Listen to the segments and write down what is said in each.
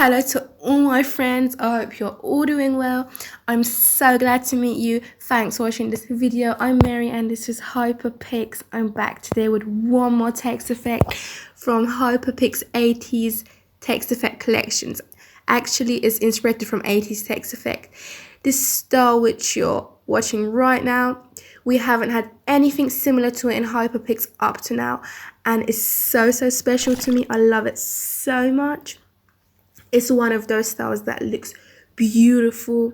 Hello to all my friends. I hope you're all doing well. I'm so glad to meet you. Thanks for watching this video. I'm Mary and this is Hyperpix. I'm back today with one more text effect from Hyperpix 80s text effect collections. Actually, it's inspired from 80s text effect. This style which you're watching right now, we haven't had anything similar to it in Hyperpix up to now, and it's so special to me. I love it so much. It's one of those styles that looks beautiful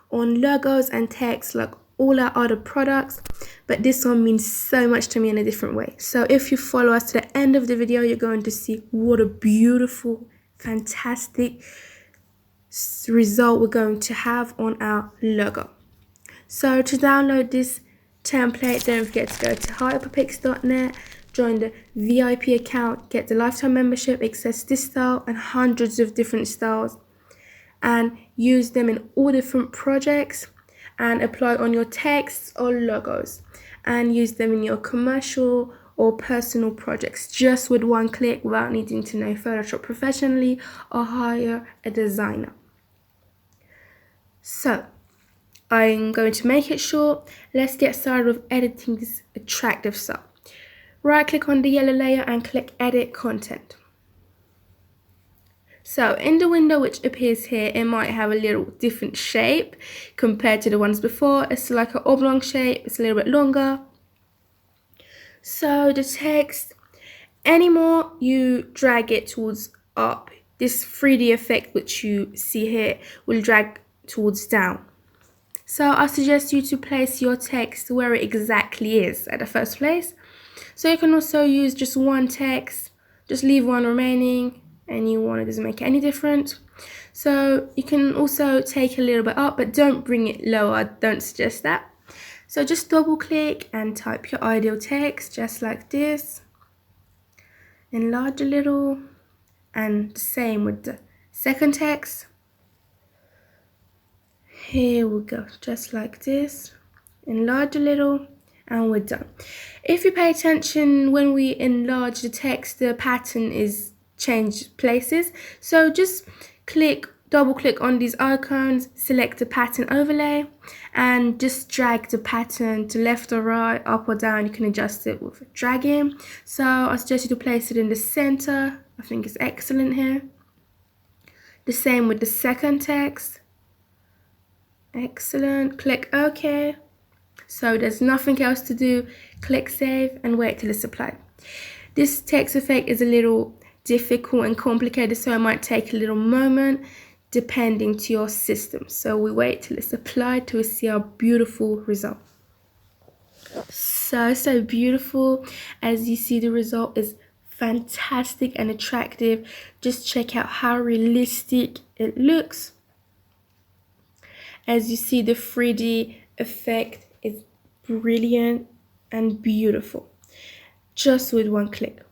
on logos and text like all our other products, but this one means so much to me in a different way. So if you follow us to the end of the video, you're going to see what a beautiful, fantastic result we're going to have on our logo. So to download this template, don't forget to go to hyperpix.net, join the VIP account, get the lifetime membership, access this style and hundreds of different styles, and use them in all different projects and apply on your texts or logos, and use them in your commercial or personal projects just with one click without needing to know Photoshop professionally or hire a designer. So I'm going to make it short. Let's get started with editing this attractive style. Right click on the yellow layer and click edit content. So in the window which appears here, it might have a little different shape compared to the ones before. It's like an oblong shape, it's a little bit longer. So the text, anymore you drag it towards up, this 3D effect which you see here will drag towards down. So I suggest you to place your text where it exactly is at the first place. So you can also use just one text, just leave one remaining, any one, it doesn't make any difference. So you can also take a little bit up, but don't bring it lower, I don't suggest that. So just double click and type your ideal text just like this. Enlarge a little, and the same with the second text. Here we go, just like this. Enlarge a little and we're done. If you pay attention, when we enlarge the text, the pattern is changed places. So just double click on these icons, select the pattern overlay, and just drag the pattern to left or right, up or down. You can adjust it with dragging. So I suggest you to place it in the center. I think it's excellent here. The same with the second text. Excellent. Click OK. So there's nothing else to do. Click save and wait till it's applied. This text effect is a little difficult and complicated, so it might take a little moment depending to your system. So we wait till it's applied to see our beautiful result. So beautiful. As you see, the result is fantastic and attractive. Just check out how realistic it looks. As you see, the 3D effect is brilliant and beautiful, just with one click.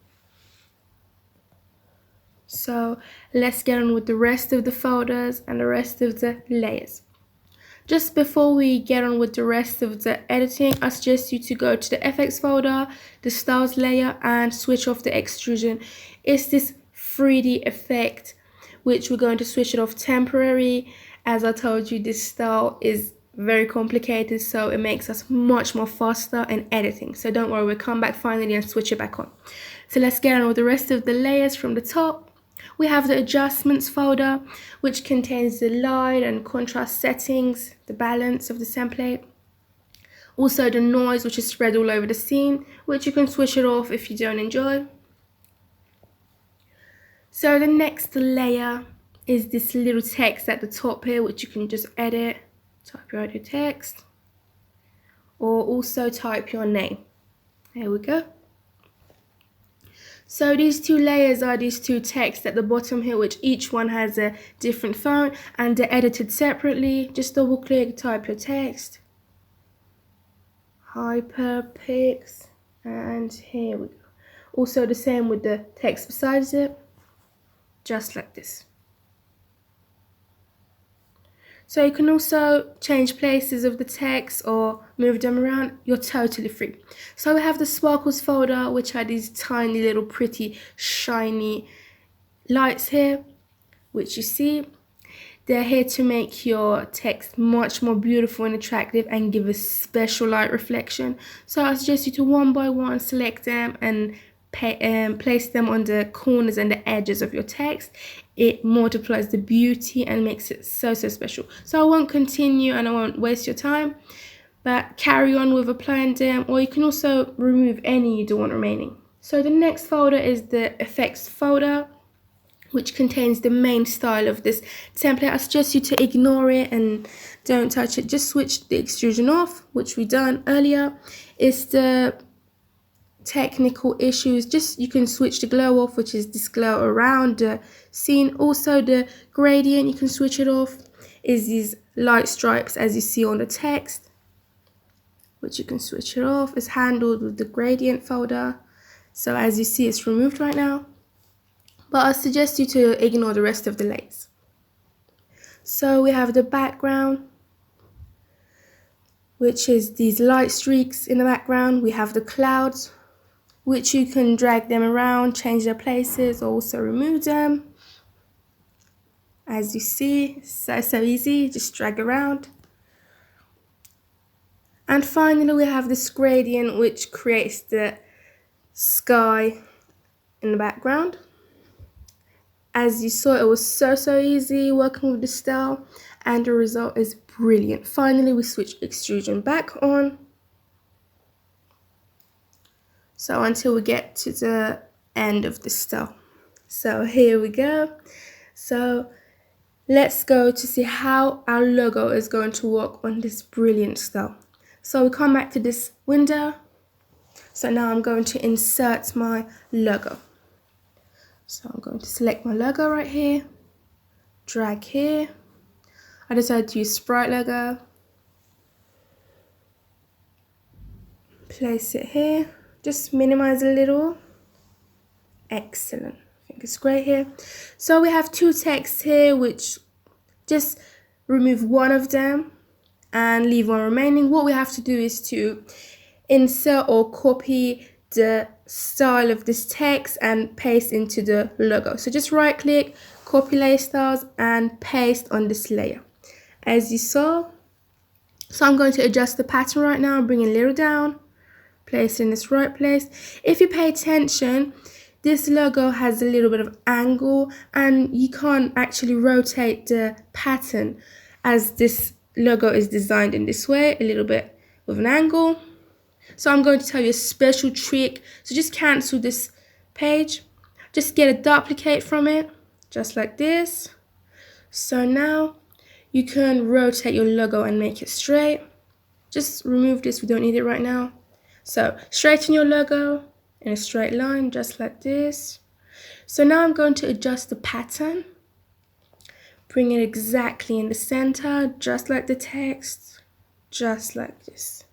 So let's get on with the rest of the folders and the rest of the layers. Just before we get on with the rest of the editing, I suggest you to go to the FX folder, the styles layer, and switch off the extrusion. It's this 3D effect which we're going to switch it off temporary. As I told you, this style is very complicated, so it makes us much more faster in editing. So don't worry, we'll come back finally and switch it back on. So let's get on with the rest of the layers. From the top, we have the adjustments folder, which contains the light and contrast settings, the balance of the template. Also the noise, which is spread all over the scene, which you can switch it off if you don't enjoy. So the next layer is this little text at the top here, which you can just edit. Type your other text, or also type your name. There we go. So these two layers are these two texts at the bottom here, which each one has a different font, and they're edited separately. Just double click, type your text, Hyperpix, and here we go. Also the same with the text besides it, just like this. So you can also change places of the text or move them around. You're totally free. So we have the sparkles folder, which are these tiny little pretty shiny lights here. which you see. They're here to make your text much more beautiful and attractive and give a special light reflection. So I suggest you to one by one select them and place them on the corners and the edges of your text. It multiplies the beauty and makes it so special. So I won't continue and I won't waste your time, but carry on with applying them, or you can also remove any you don't want remaining. So the next folder is the effects folder, which contains the main style of this template. I suggest you to ignore it and don't touch it. Just switch the extrusion off, which we done earlier. It's the technical issues. Just you can switch the glow off, which is this glow around the scene. Also the gradient, you can switch it off. Is these light stripes as you see on the text, which you can switch it off. It's handled with the gradient folder. So as you see, it's removed right now. But I suggest you to ignore the rest of the layers. So we have the background, which is these light streaks in the background. We have the clouds, which you can drag them around, change their places, also remove them. As you see, so easy, just drag around. And finally we have this gradient, which creates the sky in the background. As you saw, it was so easy working with the style, and the result is brilliant. Finally, we switch extrusion back on. So until we get to the end of the style. So here we go. So let's go to see how our logo is going to work on this brilliant style. So we come back to this window. So now I'm going to insert my logo. So I'm going to select my logo right here, drag here. I decided to use Sprite logo. Place it here, just minimize a little. Excellent, I think it's great here. So we have two texts here, which just remove one of them and leave one remaining. What we have to do is to insert or copy the style of this text and paste into the logo. So just right click, copy layer styles, and paste on this layer as you saw. So I'm going to adjust the pattern right now, bring it a little down, place it in this right place. If you pay attention, this logo has a little bit of angle and you can't actually rotate the pattern as this logo is designed in this way, a little bit with an angle. So I'm going to tell you a special trick. So just cancel this page, just get a duplicate from it, just like this. So now you can rotate your logo and make it straight. Just remove this, we don't need it right now. So straighten your logo in a straight line, just like this. So now I'm going to adjust the pattern, bring it exactly in the center, just like the text, just like this.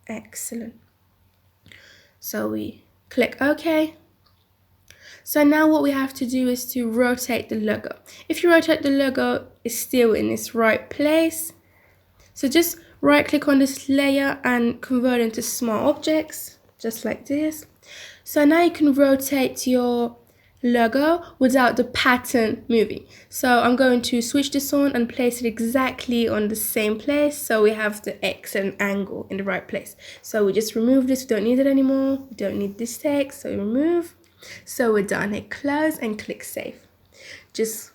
Excellent. So we click OK. So now what we have to do is to rotate the logo. If you rotate the logo, it's still in its right place. So just right click on this layer and convert it into small objects, just like this. So now you can rotate your logo without the pattern moving. So I'm going to switch this on and place it exactly on the same place, so we have the X and angle in the right place. So we just remove this, we don't need it anymore, we don't need this text, so we remove. So we're done. Hit close and click save.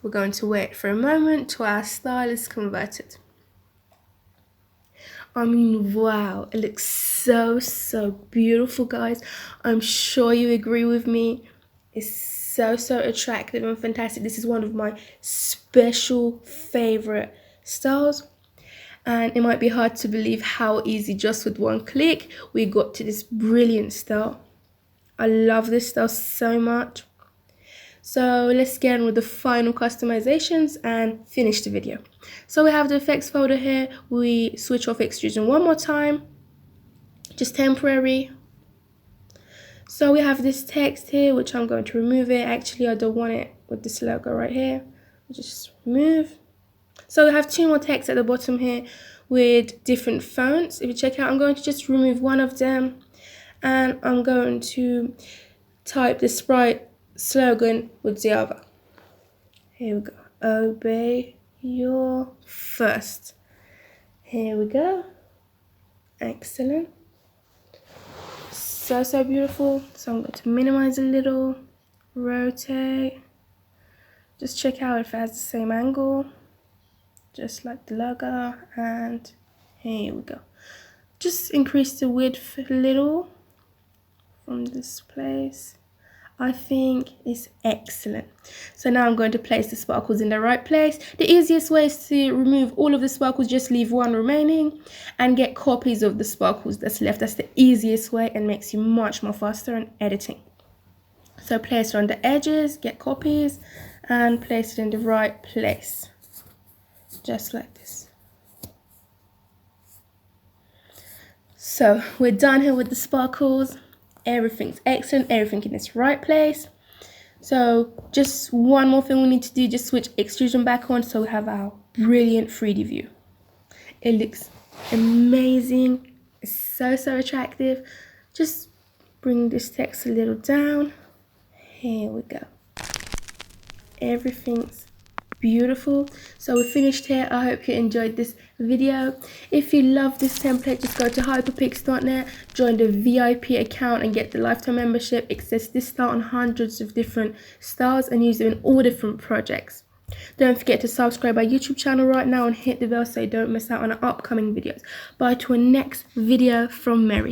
We're going to wait for a moment till our style is converted. I mean, wow, it looks so beautiful, guys. I'm sure you agree with me. It's so attractive and fantastic. This is one of my special favorite styles, and it might be hard to believe how easy, just with one click, we got to this brilliant style. I love this style so much. So let's get on with the final customizations and finish the video. So we have the effects folder here. We switch off extrusion one more time, just temporary. So we have this text here, which I'm going to remove it. Actually, I don't want it with this logo right here. Just remove. So we have two more texts at the bottom here with different fonts. If you check out, I'm going to just remove one of them, and I'm going to type the Sprite slogan with the other. Here we go. obey your first. Here we go. Excellent. So beautiful. So I'm going to minimize a little, rotate. Just check out if it has the same angle, just like the logo, and here we go. Just increase the width a little from this place. I think it's excellent. So now I'm going to place the sparkles in the right place. The easiest way is to remove all of the sparkles, just leave one remaining and get copies of the sparkles that's left. That's the easiest way and makes you much more faster in editing. So place it on the edges, get copies, and place it in the right place, just like this. So we're done here with the sparkles. Everything's excellent, everything in its right place. So just one more thing we need to do, just switch extrusion back on so we have our brilliant 3D view. It looks amazing, it's so attractive. Just bring this text a little down. Here we go. Everything's beautiful. So we're finished here. I hope you enjoyed this video. If you love this template, just go to hyperpix.net, join the VIP account and get the lifetime membership. It says discount on hundreds of different styles and use them in all different projects. Don't forget to subscribe our YouTube channel right now and hit the bell so you don't miss out on our upcoming videos. Bye to our next video from Mary.